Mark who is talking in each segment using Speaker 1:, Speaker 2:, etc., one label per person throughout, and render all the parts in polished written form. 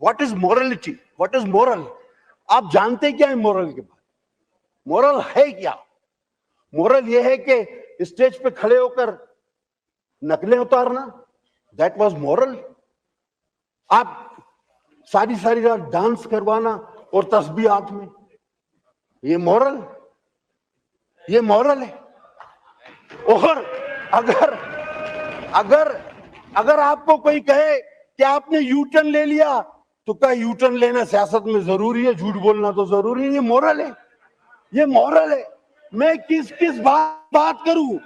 Speaker 1: What is morality? What is moral? آپ جانتے کیا ہے مورل کے بعد؟ مورل ہے کیا؟ مورل یہ ہے کہ اسٹیج پہ کھڑے ہو کر نقلیں اتارنا. That was moral. آپ ساری رات ڈانس کروانا اور تسبیح ہاتھ میں، یہ مورل ہے. اور اگر آپ کو کوئی کہے کہ آپ نے یو ٹرن لے لیا تو کیا یو ٹرن لینا سیاست میں ضروری ہے؟ جھوٹ بولنا تو ضروری ہے. یہ مورل ہے. میں کس بات کروں؟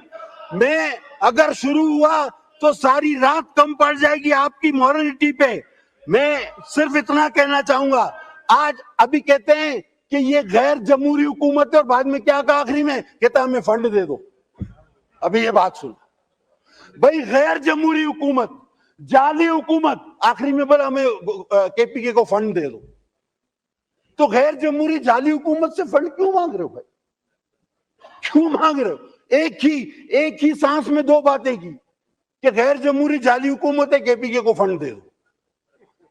Speaker 1: میں اگر شروع ہوا تو ساری رات کم پڑ جائے گی آپ کی مورلٹی پہ. میں صرف اتنا کہنا چاہوں گا. ابھی کہتے ہیں کہ یہ غیر جمہوری حکومت ہے، اور بعد میں کیا کہا آخری میں؟ کہتا ہمیں فنڈ دے دو. ابھی یہ بات سن بھائی، غیر جمہوری حکومت، جعلی حکومت، آخری میں بولا ہمیں کے پی کے کو فنڈ دے دو. تو غیر جمہوری جعلی حکومت سے فنڈ کیوں مانگ رہے ہو بھائی؟ کیوں مانگ رہے ہو؟ ایک ہی سانس میں دو باتیں کی کہ غیر جمہوری جعلی حکومت ہے، کے پی کے کو فنڈ دے دو.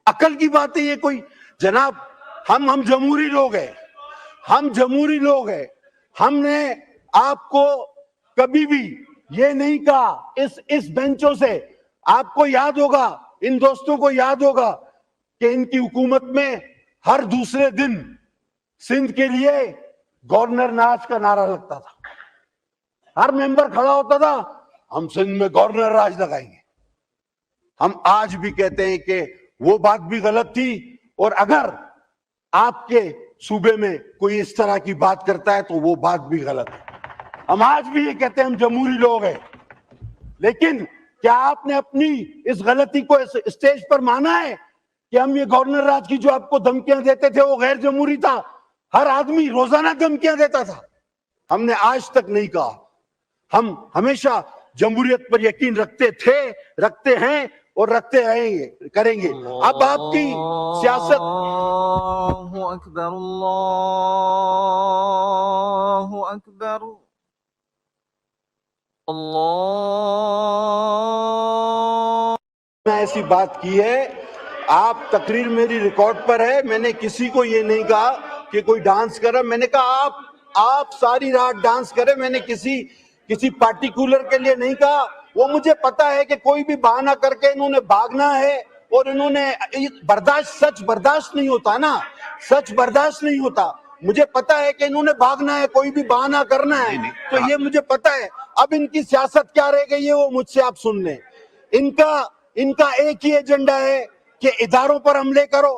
Speaker 1: عقل کی بات ہے یہ کوئی؟ جناب ہم جمہوری لوگ ہیں. ہم نے آپ کو کبھی بھی یہ نہیں کہا اس بینچوں سے. آپ کو یاد ہوگا، ان دوستوں کو یاد ہوگا کہ ان کی حکومت میں ہر دوسرے دن سندھ کے لیے گورنر راج کا نعرہ لگتا تھا. ہر ممبر کھڑا ہوتا تھا، ہم سندھ میں گورنر راج لگائیں گے. ہم آج بھی کہتے ہیں کہ وہ بات بھی غلط تھی، اور اگر آپ کے صوبے میں کوئی اس طرح کی بات کرتا ہے تو وہ بات بھی غلط ہے. ہم آج بھی یہ کہتے ہیں ہم جمہوری لوگ ہیں. لیکن کیا آپ نے اپنی اس غلطی کو اسٹیج پر مانا ہے کہ ہم یہ گورنر راج کی جو آپ کو دھمکیاں دیتے تھے وہ غیر جمہوری تھا؟ ہر آدمی روزانہ دھمکیاں دیتا تھا. ہم نے آج تک نہیں کہا. ہم ہمیشہ جمہوریت پر یقین رکھتے تھے، رکھتے ہیں اور رکھتے رہیں گے، کریں گے. اب آپ کی سیاست
Speaker 2: اللہ اکبر، اللہ اکبر، اللہ.
Speaker 1: میں ایسی بات کی ہے، آپ تقریر میری ریکارڈ پر ہے، میں نے کسی کو یہ نہیں کہا کہ کوئی ڈانس کرے. میں نے کہا آپ ساری رات ڈانس کرے. میں نے کسی پارٹیکولر کے لیے نہیں کہا. وہ مجھے پتا ہے کہ کوئی بھی بہانہ کر کے انہوں نے بھاگنا ہے، اور انہوں نے سچ برداشت نہیں ہوتا نا، سچ برداشت نہیں ہوتا. مجھے پتا ہے کہ انہوں نے بھاگنا ہے، کوئی بھی بہانہ کرنا ہے، تو یہ مجھے پتا ہے. اب ان کی سیاست کیا رہ گئی ہے وہ مجھ سے آپ سن لیں. ان کا ایک ہی ایجنڈا ہے کہ اداروں پر حملے کرو،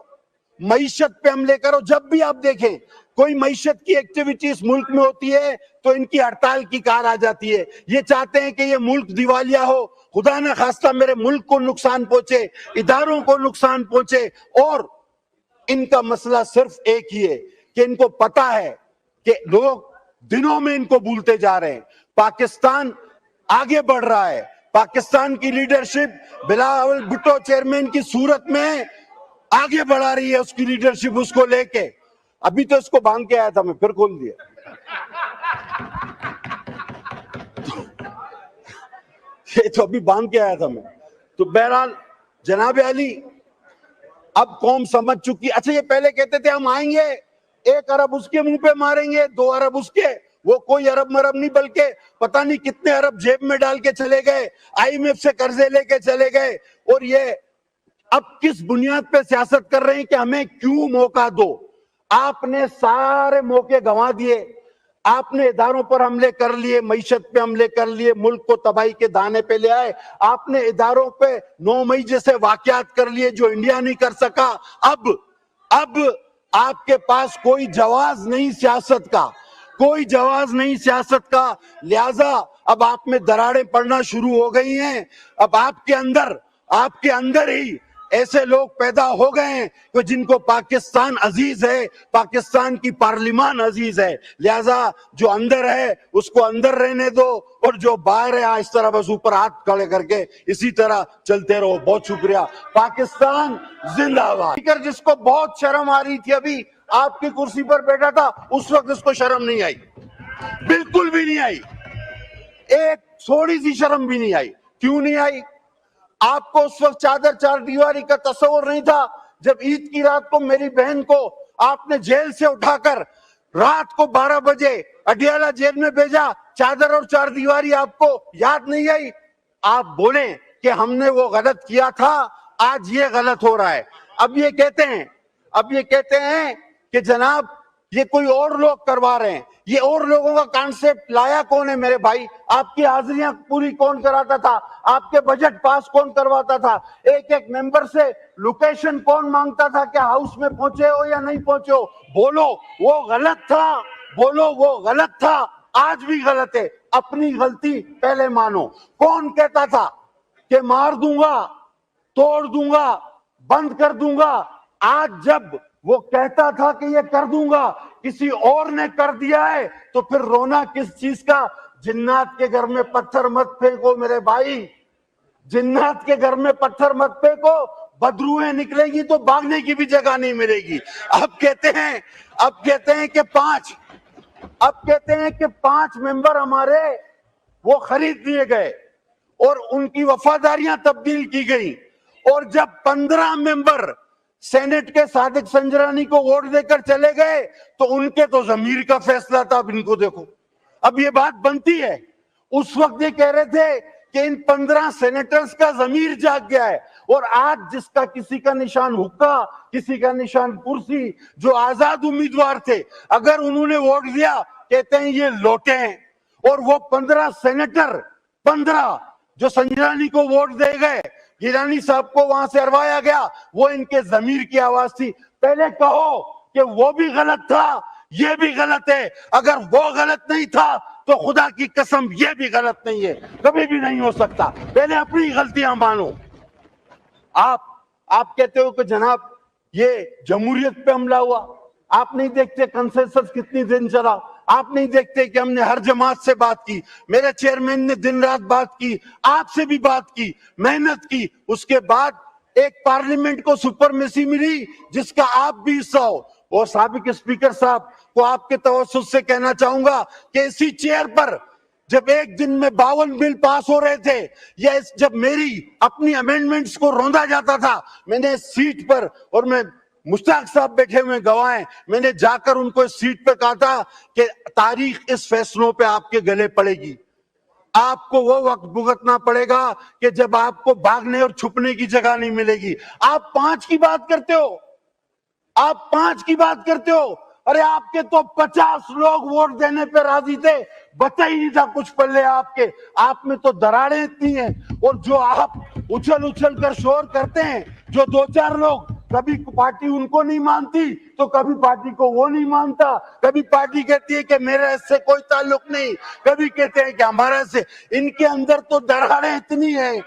Speaker 1: معیشت پہ حملے کرو. جب بھی آپ دیکھیں کوئی معیشت کی ایکٹیویٹی اس ملک میں ہوتی ہے تو ان کی ہڑتال کی کار آ جاتی ہے. یہ چاہتے ہیں کہ یہ ملک دیوالیہ ہو، خدا نہ خواستہ میرے ملک کو نقصان پہنچے، اداروں کو نقصان پہنچے. اور ان کا مسئلہ صرف ایک ہی ہے کہ ان کو پتا ہے کہ لوگ دنوں میں ان کو بھولتے جا رہے ہیں. پاکستان آگے بڑھ رہا ہے. پاکستان کی لیڈرشپ بلاول بھٹو چیئرمین کی صورت میں آگے بڑھا رہی ہے اس کی لیڈرشپ، اس کو لے کے. ابھی تو اس کو بانگ کے آیا تھا میں، پھر کھول دیا. یہ تو ابھی بانگ کے آیا تھا میں. تو بہرحال جناب علی، اب قوم سمجھ چکی. اچھا یہ پہلے کہتے تھے ہم آئیں گے 1 ارب اس کے منہ پہ ماریں گے، 2 ارب اس کے. وہ کوئی ارب مرب نہیں، بلکہ پتہ نہیں کتنے ارب جیب میں ڈال کے چلے گئے، IMF سے قرضے لے کے چلے گئے. اور یہ اب کس بنیاد پہ سیاست کر رہے ہیں کہ ہمیں کیوں موقع دو؟ آپ نے سارے موقع گنوا دیے. آپ نے اداروں پر حملے کر لیے، معیشت پہ حملے کر لیے، ملک کو تباہی کے دانے پہ لے آئے. آپ نے اداروں پہ 9 مئی جیسے واقعات کر لیے جو انڈیا نہیں کر سکا. اب آپ کے پاس کوئی جواز نہیں سیاست کا، کوئی جواز نہیں سیاست کا. لہذا اب آپ میں دراڑیں پڑنا شروع ہو گئی ہیں. اب آپ کے اندر ہی ایسے لوگ پیدا ہو گئے ہیں کہ جن کو پاکستان عزیز ہے، پاکستان کی پارلیمان عزیز ہے. لہذا جو اندر ہے اس کو اندر رہنے دو، اور جو باہر ہے اس طرح بس اوپر ہاتھ کھڑے کر کے اسی طرح چلتے رہو. بہت شکریہ. پاکستان زندہ باد. جس کو بہت شرم آ رہی تھی ابھی آپ کی کرسی پر بیٹھا تھا، اس وقت اس کو شرم نہیں آئی، بالکل بھی نہیں آئی، ایک تھوڑی سی شرم بھی نہیں آئی. کیوں نہیں آئی؟ آپ کو اس وقت چادر چار دیواری کا تصور نہیں تھا جب عید کی رات کو میری بہن کو آپ نے جیل سے اٹھا کر رات کو 12 بجے اڈیالہ جیل میں بھیجا, چادر اور چار دیواری آپ کو یاد نہیں آئی؟ آپ بولیں کہ ہم نے وہ غلط کیا تھا, آج یہ غلط ہو رہا ہے. اب یہ کہتے ہیں کہ جناب یہ کوئی اور لوگ کروا رہے ہیں. یہ اور لوگوں کا کانسیپٹ لایا کون ہے میرے بھائی؟ آپ کی حاضریاں پوری کون کراتا تھا؟ آپ کے بجٹ پاس کون کرواتا تھا؟ ایک ایک ممبر سے لوکیشن کون مانگتا تھا کہ ہاؤس میں پہنچے ہو یا نہیں پہنچے ہو؟ بولو وہ غلط تھا, بولو وہ غلط تھا, آج بھی غلط ہے. اپنی غلطی پہلے مانو. کون کہتا تھا کہ مار دوں گا, توڑ دوں گا, بند کر دوں گا؟ آج جب وہ کہتا تھا کہ یہ کر دوں گا, کسی اور نے کر دیا ہے, تو پھر رونا کس چیز کا؟ جنات کے گھر میں پتھر مت پھینکو میرے بھائی, جنات کے گھر میں پتھر مت پھینکو, بدروہیں نکلے گی تو بھاگنے کی بھی جگہ نہیں ملے گی. اب کہتے ہیں کہ 5 ممبر ہمارے وہ خرید لیے گئے اور ان کی وفاداریاں تبدیل کی گئی, اور جب 15 ممبر سینٹ کے صادق سنجرانی کو ووٹ دے کر چلے گئے تو ان کے تو ضمیر کا فیصلہ تھا. اب ان کو دیکھو, اب یہ بات بنتی ہے. اس وقت یہ کہہ رہے تھے کہ ان 15 سینیٹرز کا ضمیر جاگ گیا ہے, اور آج جس کا کسی کا نشان حقہ, کسی کا نشان کرسی, جو آزاد امیدوار تھے, اگر انہوں نے ووٹ دیا کہتے ہیں یہ لوٹے ہیں. اور وہ 15 سینیٹر 15 جو سنجرانی کو ووٹ دے گئے, گیلانی صاحب کو وہاں سے ہروایا گیا, وہ ان کے ضمیر کی آواز تھی. پہلے کہو کہ وہ بھی غلط تھا, یہ بھی غلط ہے. اگر وہ غلط نہیں تھا تو خدا کی قسم یہ بھی غلط نہیں ہے, کبھی بھی نہیں ہو سکتا. پہلے اپنی غلطیاں مانو. آپ کہتے ہو کہ جناب یہ جمہوریت پہ حملہ ہوا, آپ نہیں دیکھتے کنسنسس کتنی دن چلا, آپ نہیں دیکھتے کہ ہم نے ہر جماعت سے بات کی, میرے چیئرمین نے دن رات بات کی, آپ سے بھی بات کی, محنت کی, اس کے بعد ایک پارلیمنٹ کو سپرمیسی ملی جس کا آپ بھی حصہ ہو. اور سابق اسپیکر صاحب کو آپ کے توسط سے کہنا چاہوں گا کہ اسی چیئر پر جب ایک دن میں 52 بل پاس ہو رہے تھے, یا جب میری اپنی امینڈمنٹس کو روندا جاتا تھا, میں نے سیٹ پر, اور میں مشتاق صاحب بیٹھے ہوئے گواہ ہیں, میں نے جا کر ان کو اس سیٹ پہ کہا تھا کہ تاریخ اس فیصلوں پہ آپ کے گلے پڑے گی. آپ کو وہ وقت بھگتنا پڑے گا کہ جب آپ کو بھاگنے اور چھپنے کی جگہ نہیں ملے گی. آپ 5 کی بات کرتے ہو, آپ 5 کی بات کرتے ہو. ارے آپ کے تو 50 لوگ ووٹ دینے پہ راضی تھے, بچا ہی نہیں تھا کچھ پلے آپ کے. آپ میں تو دراڑیں اتنی ہیں, اور جو آپ اچھل کر شور کرتے ہیں, جو 2-4 لوگ, کبھی پارٹی ان کو نہیں مانتی تو کبھی پارٹی کو وہ نہیں مانتا, کبھی پارٹی کہتی ہے کہ میرے اس سے کوئی تعلق نہیں, کبھی کہتے ہیں کہ ہمارا سے. ان کے اندر تو دراڑیں اتنی ہیں